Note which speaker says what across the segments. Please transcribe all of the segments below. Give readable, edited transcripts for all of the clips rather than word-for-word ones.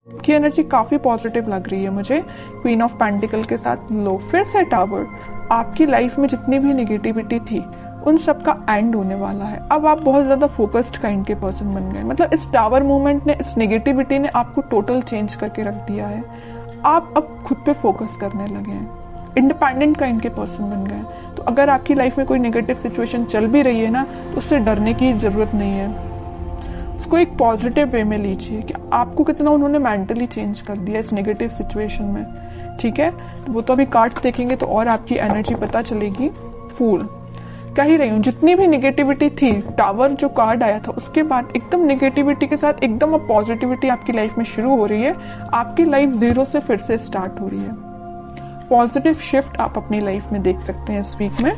Speaker 1: की एनर्जी काफी पॉजिटिव लग रही है मुझे, क्वीन ऑफ पेंटिकल के साथ लो, फिर से टावर। आपकी लाइफ में जितनी भी निगेटिविटी थी उन सब का एंड होने वाला है। अब आप बहुत ज्यादा फोकस्ड काइंड के पर्सन बन गए। मतलब इस टावर मूवमेंट ने, इस नेगेटिविटी ने आपको टोटल चेंज करके रख दिया है। आप अब खुद पे फोकस करने लगे हैं, इंडिपेंडेंट काइंड के पर्सन बन गए। तो अगर आपकी लाइफ में कोई नेगेटिव सिचुएशन चल भी रही है ना, तो उससे डरने की जरूरत नहीं है। उसको एक पॉजिटिव वे में लीजिए कि आपको कितना उन्होंने मेंटली चेंज कर दिया इस नेगेटिव सिचुएशन में। ठीक है, तो वो तो अभी कार्ड्स देखेंगे तो और आपकी एनर्जी पता चलेगी। फूल कह ही रही हूँ, जितनी भी निगेटिविटी थी, टावर जो कार्ड आया था उसके बाद एकदम निगेटिविटी के साथ एकदम अब पॉजिटिविटी आपकी लाइफ में शुरू हो रही है। आपकी लाइफ जीरो से फिर से स्टार्ट हो रही है। पॉजिटिव शिफ्ट आप अपनी लाइफ में देख सकते हैं इस वीक में।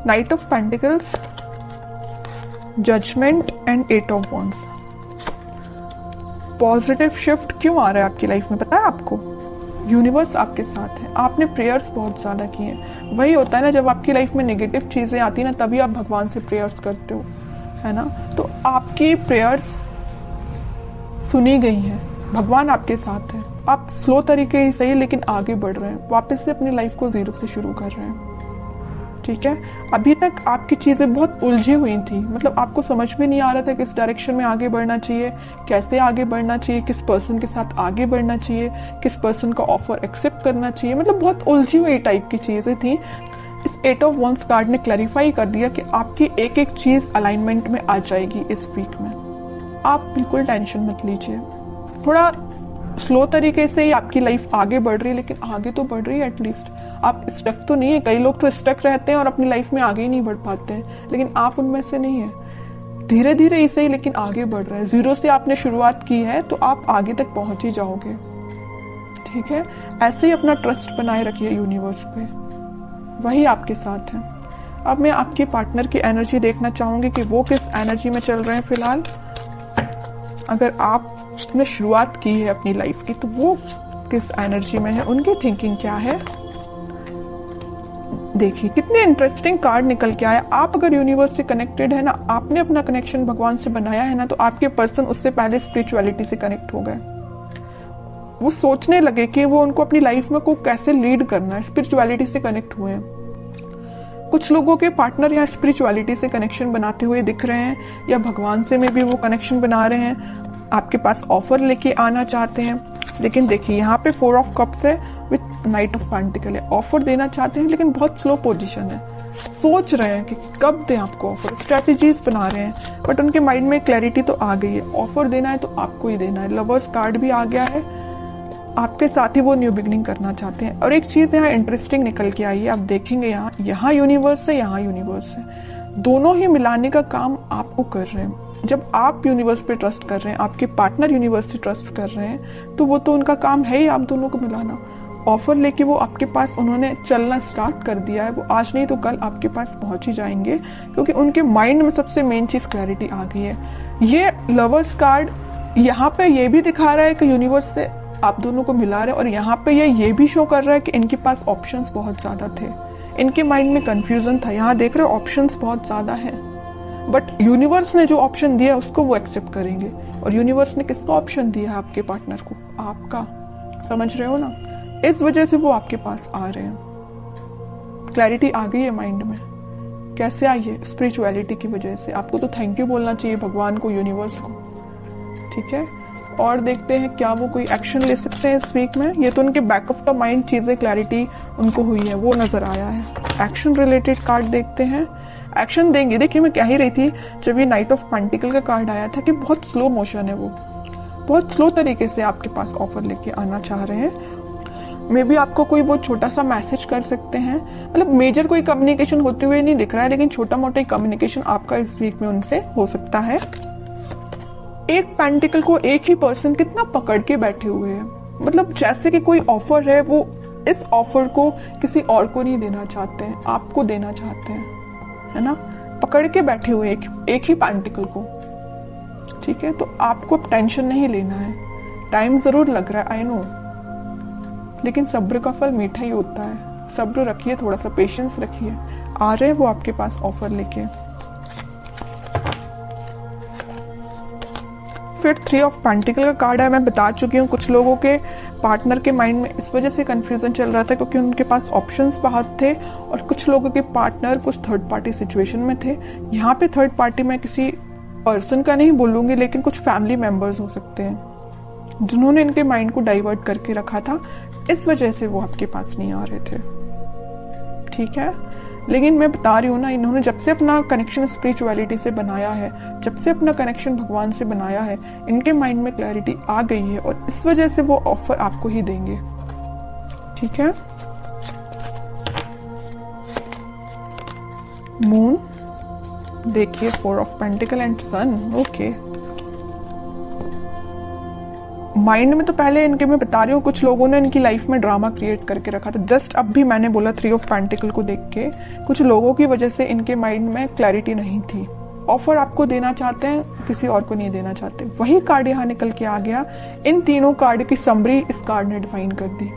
Speaker 1: Knight of pentacles, judgement and 8 of wands. Positive shift क्यों आ रहा है आपकी लाइफ में पता है आपको? यूनिवर्स आपके साथ है। आपने प्रेयर्स बहुत ज्यादा किए हैं। वही होता है ना, जब आपकी लाइफ में नेगेटिव चीजें आती है ना, तभी आप भगवान से प्रेयर्स करते हो, है ना। तो आपकी प्रेयर्स सुनी गई हैं, भगवान आपके साथ है। आप स्लो तरीके ही सही लेकिन आगे बढ़ रहे हैं, वापस से अपनी लाइफ को जीरो से शुरू कर रहे हैं। ठीक है, अभी तक आपकी चीजें बहुत उलझी हुई थी। मतलब आपको समझ में नहीं आ रहा था किस डायरेक्शन में आगे बढ़ना चाहिए, कैसे आगे बढ़ना चाहिए, किस पर्सन के साथ आगे बढ़ना चाहिए, किस पर्सन का ऑफर एक्सेप्ट करना चाहिए। मतलब बहुत उलझी हुई टाइप की चीजें थी। इस 8 ऑफ वॉन्ड्स कार्ड ने क्लैरिफाई कर दिया कि आपकी एक एक चीज अलाइनमेंट में आ जाएगी इस वीक में। आप बिल्कुल टेंशन मत लीजिए। थोड़ा स्लो तरीके से ही आपकी लाइफ आगे बढ़ रही है, लेकिन आगे तो बढ़ रही है एटलीस्ट। आप स्टक तो नहीं है। कई लोग तो स्टक रहते हैं और अपनी लाइफ में आगे ही नहीं बढ़ पाते हैं, लेकिन आप उनमें से नहीं है। धीरे धीरे ही सही लेकिन आगे बढ़ रहे हैं। जीरो से आपने शुरुआत की है तो आप आगे तक पहुंच ही जाओगे। ठीक है, ऐसे ही अपना ट्रस्ट बनाए रखिए यूनिवर्स पे, वही आपके साथ है। अब मैं आपके पार्टनर की एनर्जी देखना चाहूंगी कि वो किस एनर्जी में चल रहे हैं फिलहाल। अगर आपने शुरुआत की है अपनी लाइफ की तो वो किस एनर्जी में है, उनकी थिंकिंग क्या है। देखिए कितने इंटरेस्टिंग कार्ड निकल के आया। आप अगर यूनिवर्स से कनेक्टेड है ना, आपने अपना कनेक्शन भगवान से बनाया है ना, तो आपके पर्सन उससे पहले स्पिरिचुअलिटी से कनेक्ट हो गए। वो सोचने लगे कि वो उनको अपनी लाइफ में को कैसे लीड करना है, स्पिरिचुअलिटी से कनेक्ट हुए हैं। कुछ लोगों के पार्टनर यहाँ स्पिरिचुअलिटी से कनेक्शन बनाते हुए दिख रहे हैं, या भगवान से में भी वो कनेक्शन बना रहे हैं, आपके पास ऑफर लेके आना चाहते हैं। लेकिन देखिए यहाँ पे 4 ऑफ कप्स है विथ नाइट ऑफ पेंटिकल है। ऑफर देना चाहते हैं लेकिन बहुत स्लो पोजीशन है। सोच रहे हैं कि कब दें आपको ऑफर, स्ट्रेटेजीज बना रहे हैं, बट उनके माइंड में क्लैरिटी तो आ गई है। ऑफर देना है तो आपको ही देना है। लवर्स कार्ड भी आ गया है, आपके साथ ही वो न्यू बिगनिंग करना चाहते हैं। और एक चीज यहाँ इंटरेस्टिंग निकल के आई है, आप देखेंगे यहाँ यूनिवर्स है, यहाँ यूनिवर्स है। दोनों ही मिलाने का काम आपको कर रहे हैं। जब आप यूनिवर्स पे ट्रस्ट कर रहे हैं, आपके पार्टनर यूनिवर्स से ट्रस्ट कर रहे हैं, तो वो तो उनका काम है ही आप दोनों को मिलाना। ऑफर लेके वो आपके पास उन्होंने चलना स्टार्ट कर दिया है। वो आज नहीं तो कल आपके पास पहुंच ही जाएंगे, क्योंकि उनके माइंड में सबसे मेन चीज क्लैरिटी आ गई है। ये लवर्स कार्ड यहाँ पे ये भी दिखा रहा है कि यूनिवर्स से आप दोनों को मिला रहे हैं, और यहाँ पे ये भी शो कर रहा है कि इनके पास ऑप्शंस बहुत ज्यादा थे। इनके माइंड में कंफ्यूजन था। यहाँ देख रहे हो ऑप्शंस बहुत ज्यादा है, बट यूनिवर्स ने जो ऑप्शन दिया उसको वो एक्सेप्ट करेंगे। और यूनिवर्स ने किसका ऑप्शन दिया है आपके पार्टनर को? आपका। समझ रहे हो ना? इस वजह से वो आपके पास आ रहे हैं। क्लैरिटी आ गई है माइंड में। कैसे आई है? स्पिरिचुअलिटी की वजह से। आपको तो थैंक यू बोलना चाहिए भगवान को, यूनिवर्स को। ठीक है, और देखते हैं क्या वो कोई एक्शन ले सकते हैं इस वीक में। ये तो उनके बैक ऑफ द माइंड चीजें क्लैरिटी उनको हुई है, वो नजर आया है। एक्शन रिलेटेड कार्ड देखते हैं, एक्शन देंगे। देखिए मैं कह ही रही थी जब ये नाइट ऑफ पेंटिकल का कार्ड आया था कि बहुत स्लो मोशन है, वो बहुत स्लो तरीके से आपके पास ऑफर लेके आना चाह रहे हैं। मे बी आपको कोई बहुत छोटा सा मैसेज कर सकते हैं। मतलब मेजर कोई कम्युनिकेशन होते हुए नहीं दिख रहा है, लेकिन छोटा मोटा कम्युनिकेशन आपका इस वीक में उनसे हो सकता है। एक पेंटिकल को एक ही पर्सन कितना पकड़ के बैठे हुए हैं। मतलब जैसे कि कोई ऑफर है, वो इस ऑफर को किसी और को नहीं देना चाहते हैं, आपको देना चाहते हैं, है ना। पकड़ के बैठे हुए एक ही पेंटिकल को। ठीक है, तो आपको टेंशन नहीं लेना है। टाइम जरूर लग रहा है, आई नो, लेकिन सब्र का फल मीठा ही होता है। सब्र रखिए, थोड़ा सा पेशेंस रखिए। आ रहे हैं वो आपके पास ऑफर लेके। फिर 3 ऑफ पेंटिकल का कार्ड है। मैं बता चुकी हूँ कुछ लोगों के पार्टनर के माइंड में इस वजह से कंफ्यूजन चल रहा था क्योंकि उनके पास ऑप्शंस बहुत थे, और कुछ लोगों के पार्टनर कुछ थर्ड पार्टी सिचुएशन में थे। यहाँ पे थर्ड पार्टी मैं किसी पर्सन का नहीं बोलूंगी, लेकिन कुछ फैमिली मेंबर्स हो सकते हैं जिन्होंने इनके माइंड को डाइवर्ट करके रखा था, इस वजह से वो आपके पास नहीं आ रहे थे। ठीक है, लेकिन मैं बता रही हूँ ना, इन्होंने जब से अपना कनेक्शन स्पिरिचुअलिटी से बनाया है, जब से अपना कनेक्शन भगवान से बनाया है, इनके माइंड में क्लैरिटी आ गई है और इस वजह से वो ऑफर आपको ही देंगे। ठीक है, मून देखिए, 4 of pentacle and sun. Okay, mind में तो पहले इनके, मैं बता रही हूँ, कुछ लोगों ने इनकी लाइफ में ड्रामा क्रिएट करके रखा था। जस्ट अब भी मैंने बोला 3 ऑफ पेंटिकल को देख के कुछ लोगों की वजह से इनके माइंड में क्लैरिटी नहीं थी। ऑफर आपको देना चाहते हैं, किसी और को नहीं देना चाहते। वही कार्ड यहाँ निकल के आ गया। इन तीनों कार्ड की समरी इस कार्ड ने डिफाइन कर दी।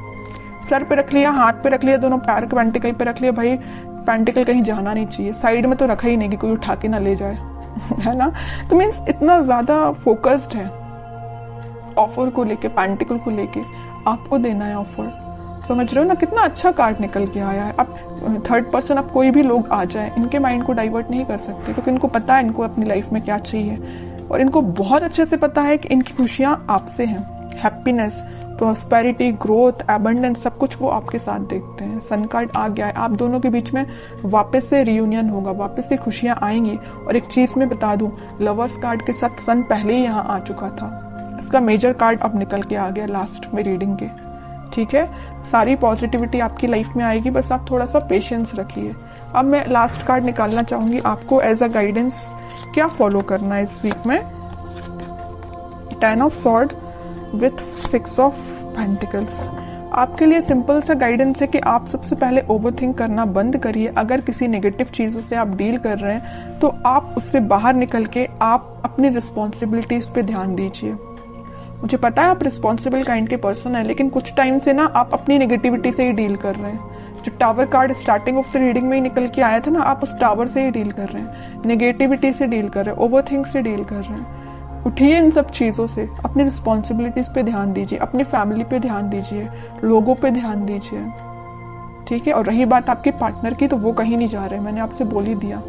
Speaker 1: सर पे रख लिया, हाथ पे रख लिया, दोनों पैर के पेंटिकल पे रख लिया। भाई पेंटिकल कहीं जाना नहीं चाहिए, साइड में तो रखा ही नहीं कि कोई उठा के ना ले जाए है ना। तो मीन्स इतना ज्यादा फोकस्ड है ऑफर को लेके, पेंटिकल को लेके आपको देना है ऑफर। समझ रहे हो ना, कितना अच्छा कार्ड निकल के आया है। अब थर्ड पर्सन, अब कोई भी लोग आ जाए, इनके माइंड को डाइवर्ट नहीं कर सकते क्योंकि इनको पता है इनको अपनी लाइफ में क्या चाहिए, और इनको बहुत अच्छे से पता है कि इनकी खुशियां आपसे हैं। हैप्पीनेस, प्रॉस्पेरिटी, ग्रोथ, एबंडेंस, सब कुछ वो आपके साथ देखते हैं। सन कार्ड आ गया है, आप दोनों के बीच में वापस से रियूनियन होगा, वापस से खुशियां आएंगी। और एक चीज मैं बता दूं, लवर्स कार्ड के साथ सन पहले ही यहाँ आ चुका था। इसका मेजर कार्ड अब निकल के आ गया लास्ट में रीडिंग के। ठीक है, सारी पॉजिटिविटी आपकी लाइफ में आएगी, बस आप थोड़ा सा पेशेंस रखिए। अब मैं लास्ट कार्ड निकालना चाहूंगी, आपको एज अ गाइडेंस क्या फॉलो करना है इस वीक में। 10 of sword with 6 of pentacles. आपके लिए सिंपल सा गाइडेंस है कि आप सबसे पहले ओवरथिंक करना बंद करिए। अगर किसी नेगेटिव चीजों से आप डील कर रहे हैं तो आप उससे बाहर निकल के आप अपनी रिस्पॉन्सिबिलिटीज पे ध्यान दीजिए। मुझे पता है आप रिस्पॉन्सिबल काइंड के पर्सन है, लेकिन कुछ टाइम से ना आप अपनी नेगेटिविटी से ही डील कर रहे हैं। जो tower card starting of the reading में ही निकल के आया था ना, आप उस टावर से ही डील कर रहे हैं, नेगेटिविटी से डील कर रहे हैं, ओवरथिंक से डील कर रहे हैं। उठिए इन सब चीजों से, अपनी रिस्पॉन्सिबिलिटीज पे ध्यान दीजिए, अपनी फैमिली पे ध्यान दीजिए, लोगों पे ध्यान दीजिए। ठीक है, और रही बात आपके पार्टनर की, तो वो कहीं नहीं जा रहे, मैंने आपसे बोल ही दिया।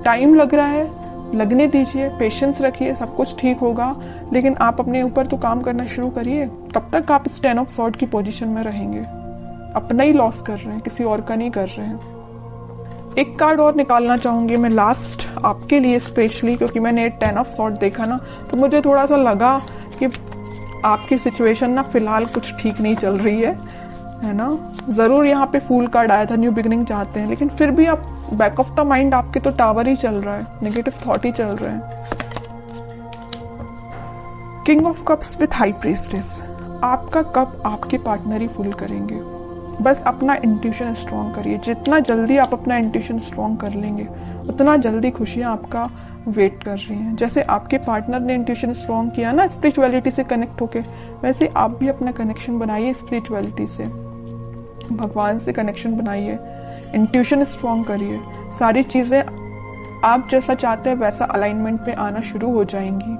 Speaker 1: टाइम लग रहा है, लगने दीजिए, पेशेंस रखिए, सब कुछ ठीक होगा। लेकिन आप अपने ऊपर तो काम करना शुरू करिए। तब तक आप इस 10 ऑफ सॉर्ड की पोजीशन में रहेंगे, अपना ही लॉस कर रहे हैं, किसी और का नहीं कर रहे हैं। एक कार्ड और निकालना चाहूंगी मैं लास्ट आपके लिए स्पेशली, क्योंकि मैंने 10 ऑफ सॉर्ड देखा ना, तो मुझे थोड़ा सा लगा कि आपकी सिचुएशन ना फिलहाल कुछ ठीक नहीं चल रही है ना। जरूर यहाँ पे फूल कार्ड आया था, न्यू बिगिनिंग चाहते हैं, लेकिन फिर भी आप बैक ऑफ द माइंड आपके तो टावर ही चल रहा है, नेगेटिव थॉट ही चल रहे हैं। King of cups with high priestess. आपका कप आपके पार्टनर ही फुल करेंगे। बस अपना इंट्यूशन स्ट्रॉन्ग करिए। जितना जल्दी आप अपना इंट्यूशन स्ट्रॉन्ग कर लेंगे, उतना जल्दी खुशियां आपका वेट कर रही हैं। जैसे आपके पार्टनर ने इंट्यूशन स्ट्रॉन्ग किया ना स्पिरिचुअलिटी से कनेक्ट होके, वैसे आप भी अपना कनेक्शन बनाइए स्पिरिचुअलिटी से, भगवान से कनेक्शन बनाइए, इंट्यूशन स्ट्रॉन्ग करिए। सारी चीजें आप जैसा चाहते हैं वैसा अलाइनमेंट में आना शुरू हो जाएंगी।